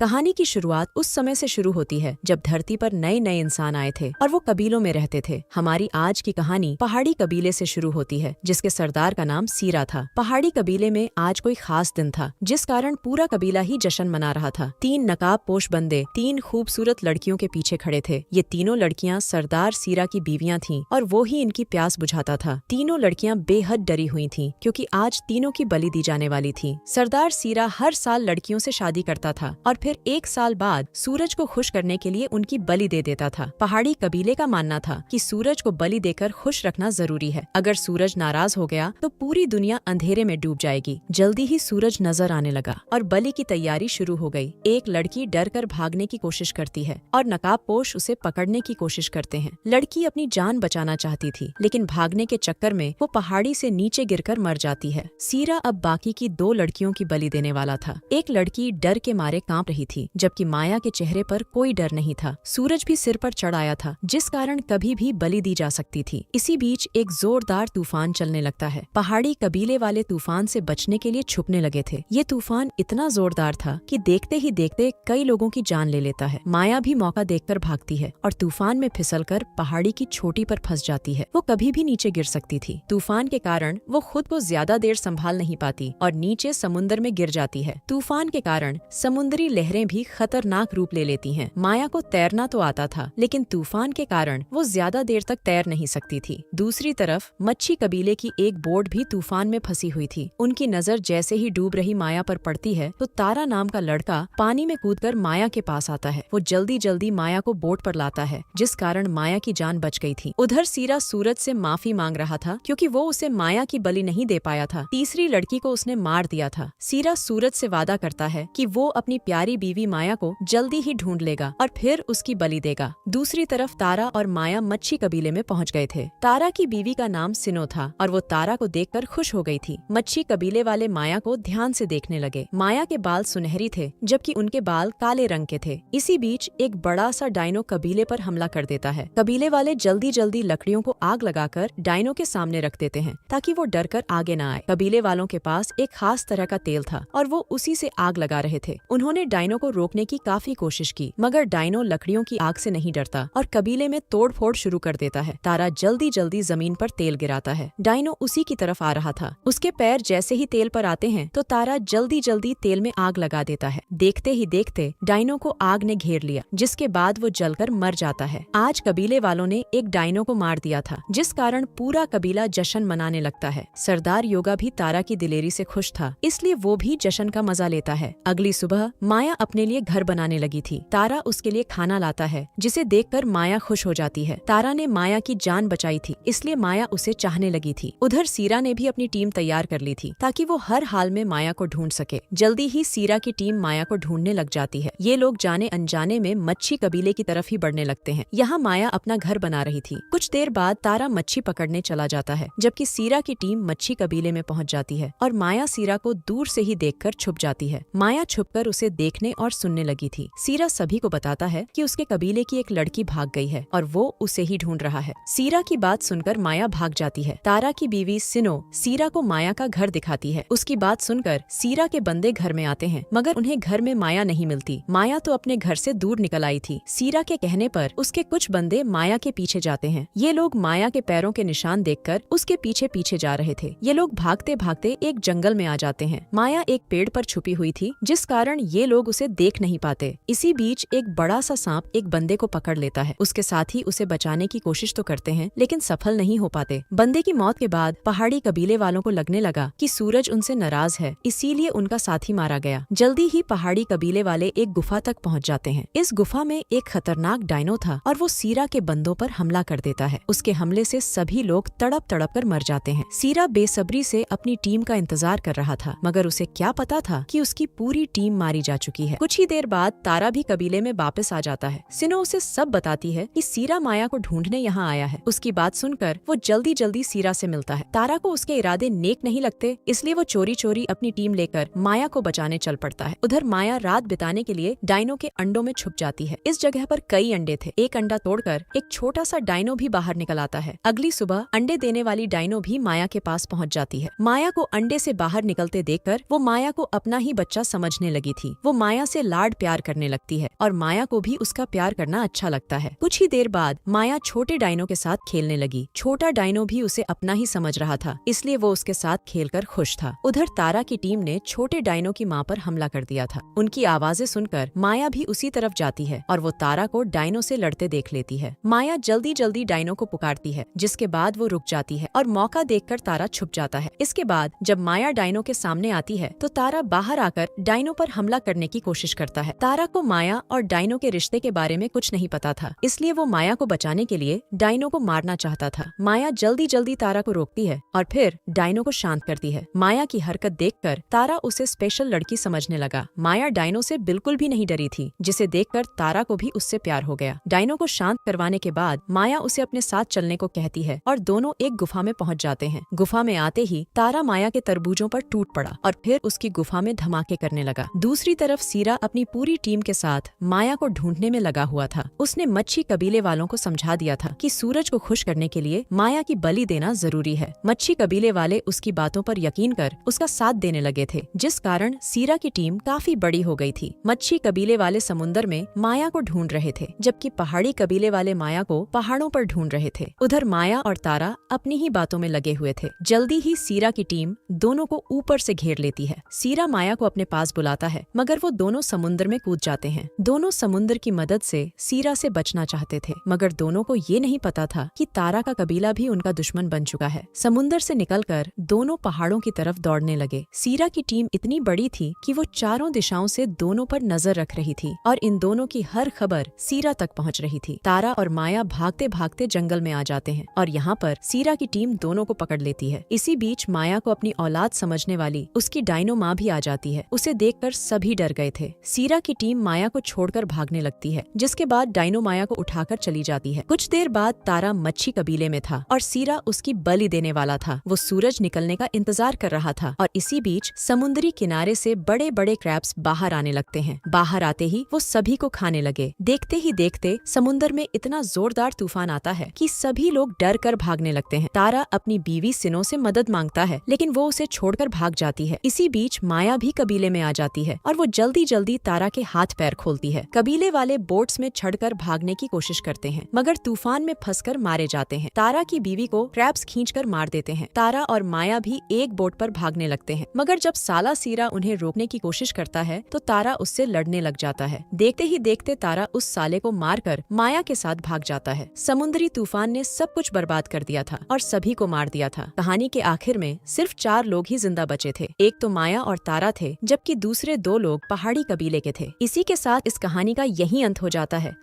कहानी की शुरुआत उस समय से शुरू होती है जब धरती पर नए नए इंसान आए थे और वो कबीलों में रहते थे। हमारी आज की कहानी पहाड़ी कबीले से शुरू होती है, जिसके सरदार का नाम सीरा था। पहाड़ी कबीले में आज कोई खास दिन था, जिस कारण पूरा कबीला ही जश्न मना रहा था। 3 नकाबपोश बंदे 3 खूबसूरत लड़कियों के पीछे खड़े थे। ये तीनों लड़कियां सरदार सीरा की बीवियां थीं और वो ही इनकी प्यास बुझाता था। तीनों लड़कियां बेहद डरी हुई थीं, क्योंकि आज तीनों की बलि दी जाने वाली थी। सरदार सीरा हर साल लड़कियों से शादी करता था और फिर 1 साल बाद सूरज को खुश करने के लिए उनकी बलि दे देता था। पहाड़ी कबीले का मानना था कि सूरज को बलि देकर खुश रखना जरूरी है। अगर सूरज नाराज हो गया तो पूरी दुनिया अंधेरे में डूब जाएगी। जल्दी ही सूरज नजर आने लगा और बलि की तैयारी शुरू हो गई। एक लड़की डर कर भागने की कोशिश करती है और नकाबपोश उसे पकड़ने की कोशिश करते हैं। लड़की अपनी जान बचाना चाहती थी, लेकिन भागने के चक्कर में वो पहाड़ी से नीचे गिरकर मर जाती है। सीरा अब बाकी की 2 लड़कियों की बलि देने वाला था। एक लड़की डर के मारे कांप रही थी, जबकि माया के चेहरे पर कोई डर नहीं था। सूरज भी सिर पर चढ़ आया था, जिस कारण कभी भी बलि दी जा सकती थी। इसी बीच एक जोरदार तूफान चलने लगता है। पहाड़ी कबीले वाले तूफान से बचने के लिए छुपने लगे थे। ये तूफान इतना जोरदार था कि देखते ही देखते कई लोगों की जान ले लेता है। माया भी मौका देखकर भागती है और तूफान में फिसलकर पहाड़ी की चोटी पर फंस जाती है। वो कभी भी नीचे गिर सकती थी। तूफान के कारण वो खुद को ज्यादा देर संभाल नहीं पाती और नीचे समुद्र में गिर जाती है। तूफान के कारण समुद्री लहरें भी खतरनाक रूप ले लेती हैं। माया को तैरना तो आता था, लेकिन तूफान के कारण वो ज्यादा देर तक तैर नहीं सकती थी। दूसरी तरफ मच्छी कबीले की एक बोट भी तूफान में फंसी हुई थी। उनकी नजर जैसे ही डूब रही माया पर पड़ती है तो तारा नाम का लड़का पानी में कूदकर माया के पास आता है। वो जल्दी जल्दी माया को बोट पर लाता है, जिस कारण माया की जान बच गई थी। उधर सीरा सूरज से माफी मांग रहा था, क्योंकि वो उसे माया की बलि नहीं दे पाया था। तीसरी लड़की को उसने मार दिया था। सीरा सूरज से वादा करता है कि वो अपनी प्यारी बीवी माया को जल्दी ही ढूंढ लेगा और फिर उसकी बलि देगा। दूसरी तरफ तारा और माया मच्छी कबीले में पहुंच गए थे। तारा की बीवी का नाम सिनो था और वो तारा को देखकर खुश हो गई थी। मच्छी कबीले वाले माया को ध्यान से देखने लगे। माया के बाल सुनहरी थे, जबकि उनके बाल काले रंग के थे। इसी बीच एक बड़ा सा डायनो कबीले पर हमला कर देता है। कबीले वाले जल्दी जल्दी लकड़ियों को आग लगाकर डायनो के सामने रख देते हैं, ताकि वो डरकर आगे न आए। कबीले वालों के पास एक खास तरह का तेल था और वो उसी से आग लगा रहे थे। उन्होंने डायनो को रोकने की काफी कोशिश की, मगर डायनो लकड़ियों की आग से नहीं डरता और कबीले में तोड़फोड़ शुरू कर देता है। तारा जल्दी जल्दी जमीन पर तेल गिराता है। डायनो उसी की तरफ आ रहा था। उसके पैर जैसे ही तेल पर आते हैं तो तारा जल्दी जल्दी तेल में आग लगा देता है। देखते ही देखते डायनो को आग ने घेर लिया, जिसके बाद वो जलकर मर जाता है। आज कबीले वालों ने एक डायनो को मार दिया था, जिस कारण पूरा कबीला जश्न मनाने लगता है। सरदार योगा भी तारा की दिलेरी से खुश था, इसलिए वो भी जश्न का मजा लेता है। अगली सुबह माया अपने लिए घर बनाने लगी थी। तारा उसके लिए खाना लाता है, जिसे देखकर माया खुश हो जाती है। तारा ने माया की जान बचाई थी, इसलिए माया उसे चाहने लगी थी। उधर सीरा ने भी अपनी टीम तैयार कर ली थी, ताकि वो हर हाल में माया को ढूंढ सके। जल्दी ही सीरा की टीम माया को ढूंढने लग जाती है। ये लोग जाने अनजाने में मच्छी कबीले की तरफ ही बढ़ने लगते हैं। यहाँ माया अपना घर बना रही थी। कुछ देर बाद तारा मच्छी पकड़ने चला जाता है, जबकि सीरा की टीम मच्छी कबीले में पहुँच जाती है और माया सीरा को दूर से ही देखकर छुप जाती है। माया छुपकर उसे देखने और सुनने लगी थी। सीरा सभी को बताता है कि उसके कबीले की एक लड़की भाग गई है और वो उसे ही ढूंढ रहा है। सीरा की बात सुनकर माया भाग जाती है। तारा की बीवी सिनो सीरा को माया का घर दिखाती है। उसकी बात सुनकर सीरा के बंदे घर में आते हैं, मगर उन्हें घर में माया नहीं मिलती। माया तो अपने घर से दूर निकल आई थी। सीरा के कहने पर उसके कुछ बंदे माया के पीछे जाते हैं। ये लोग माया के पैरों के निशान देखकर उसके पीछे पीछे जा रहे थे। ये लोग भागते भागते एक जंगल में आ जाते हैं। माया एक पेड़ पर छुपी हुई थी, जिस कारण ये लोग उसे देख नहीं पाते। इसी बीच एक बड़ा सा सांप एक बंदे को पकड़ लेता है। उसके साथ ही उसे बचाने की कोशिश तो करते हैं, लेकिन सफल नहीं हो पाते। बंदे की मौत के बाद पहाड़ी कबीले वालों को लगने लगा कि सूरज उनसे नाराज है, इसीलिए उनका साथी मारा गया। जल्दी ही पहाड़ी कबीले वाले एक गुफा तक पहुंच जाते हैं। इस गुफा में एक खतरनाक डायनो था और वो सीरा के बंदों पर हमला कर देता है। उसके हमले से सभी लोग तड़प तड़प कर मर जाते हैं। सीरा बेसब्री से अपनी टीम का इंतजार कर रहा था, मगर उसे क्या पता था कि उसकी पूरी टीम मारी जा चुकी है। कुछ ही देर बाद तारा भी कबीले में वापस आ जाता है। सिनो उसे सब बताती है कि सीरा माया को ढूंढने यहाँ आया है। उसकी बात सुनकर वो जल्दी जल्दी सीरा से मिलता है। तारा को उसके इरादे नेक नहीं लगते, इसलिए वो चोरी चोरी अपनी टीम लेकर माया को बचाने चल पड़ता है। उधर माया रात बिताने के लिए डायनो के अंडों में छुप जाती है। इस जगह पर कई अंडे थे। एक अंडा तोड़कर एक छोटा सा डायनो भी बाहर निकल आता है। अगली सुबह अंडे देने वाली डायनो भी माया के पास पहुंच जाती है। माया को अंडे से बाहर निकलते देखकर वो माया को अपना ही बच्चा समझने लगी थी। वो माया माया से लाड प्यार करने लगती है और माया को भी उसका प्यार करना अच्छा लगता है। कुछ ही देर बाद माया छोटे डायनो के साथ खेलने लगी। छोटा डायनो भी उसे अपना ही समझ रहा था, इसलिए वो उसके साथ खेलकर खुश था। उधर तारा की टीम ने छोटे डायनो की मां पर हमला कर दिया था। उनकी आवाजें सुनकर माया भी उसी तरफ जाती है और वो तारा को डायनो से लड़ते देख लेती है। माया जल्दी जल्दी डायनो को पुकारती है, जिसके बाद वो रुक जाती है और मौका देखकर तारा छुप जाता है। इसके बाद जब माया डायनो के सामने आती है तो तारा बाहर आकर डायनो पर हमला करने की कोशिश करता है। तारा को माया और डायनो के रिश्ते के बारे में कुछ नहीं पता था, इसलिए वो माया को बचाने के लिए डायनो को मारना चाहता था। माया जल्दी जल्दी तारा को रोकती है और फिर डायनो को शांत करती है। माया की हरकत देखकर तारा उसे स्पेशल लड़की समझने लगा। माया डायनो से बिल्कुल भी नहीं डरी थी, जिसे देखकर तारा को भी उससे प्यार हो गया। डायनो को शांत करवाने के बाद माया उसे अपने साथ चलने को कहती है और दोनों एक गुफा में पहुंच जाते हैं। गुफा में आते ही तारा माया के तरबूजों पर टूट पड़ा और फिर उसकी गुफा में धमाके करने लगा। दूसरी तरफ सीरा अपनी पूरी टीम के साथ माया को ढूंढने में लगा हुआ था। उसने मच्छी कबीले वालों को समझा दिया था कि सूरज को खुश करने के लिए माया की बलि देना जरूरी है। मच्छी कबीले वाले उसकी बातों पर यकीन कर उसका साथ देने लगे थे, जिस कारण सीरा की टीम काफी बड़ी हो गई थी। मच्छी कबीले वाले समुद्र में माया को ढूंढ रहे थे, जबकि पहाड़ी कबीले वाले माया को पहाड़ों पर ढूंढ रहे थे। उधर माया और तारा अपनी ही बातों में लगे हुए थे। जल्दी ही सीरा की टीम दोनों को ऊपर से घेर लेती है। सीरा माया को अपने पास बुलाता है, मगर वो दोनों समुद्र में कूद जाते हैं। दोनों समुद्र की मदद से सीरा से बचना चाहते थे, मगर दोनों को ये नहीं पता था कि तारा का कबीला भी उनका दुश्मन बन चुका है। समुद्र से निकलकर दोनों पहाड़ों की तरफ दौड़ने लगे। सीरा की टीम इतनी बड़ी थी कि वो चारों दिशाओं से दोनों पर नजर रख रही थी और इन दोनों की हर खबर सीरा तक पहुंच रही थी। तारा और माया भागते भागते जंगल में आ जाते हैं और यहाँ पर सीरा की टीम दोनों को पकड़ लेती है। इसी बीच माया को अपनी औलाद समझने वाली उसकी डायनो माँ भी आ जाती है। उसे देखकर सभी डर गए थे। सीरा की टीम माया को छोड़कर भागने लगती है, जिसके बाद डायनो माया को उठाकर चली जाती है। कुछ देर बाद तारा मच्छी कबीले में था और सीरा उसकी बलि देने वाला था। वो सूरज निकलने का इंतजार कर रहा था और इसी बीच समुद्री किनारे से बड़े बड़े क्रैब्स बाहर आने लगते हैं। बाहर आते ही वो सभी को खाने लगे। देखते ही देखते समुद्र में इतना जोरदार तूफान आता है कि सभी लोग डर कर भागने लगते हैं। तारा अपनी बीवी सिनो से मदद मांगता है, लेकिन वो उसे छोड़कर भाग जाती है। इसी बीच माया भी कबीले में आ जाती है और वो जल्दी जल्दी तारा के हाथ पैर खोलती है। कबीले वाले बोट्स में चढ़कर भागने की कोशिश करते हैं, मगर तूफान में फंसकर मारे जाते हैं। तारा की बीवी को क्रैब्स खींचकर मार देते हैं। तारा और माया भी एक बोट पर भागने लगते हैं, मगर जब साला सीरा उन्हें रोकने की कोशिश करता है तो तारा उससे लड़ने लग जाता है। देखते ही देखते तारा उस साले को मारकर माया के साथ भाग जाता है। समुद्री तूफान ने सब कुछ बर्बाद कर दिया था और सभी को मार दिया था। कहानी के आखिर में सिर्फ 4 लोग ही जिंदा बचे थे। एक तो माया और तारा थे, जबकि दूसरे 2 लोग पहाड़ी कबीले के थे। इसी के साथ इस कहानी का यही अंत हो जाता है।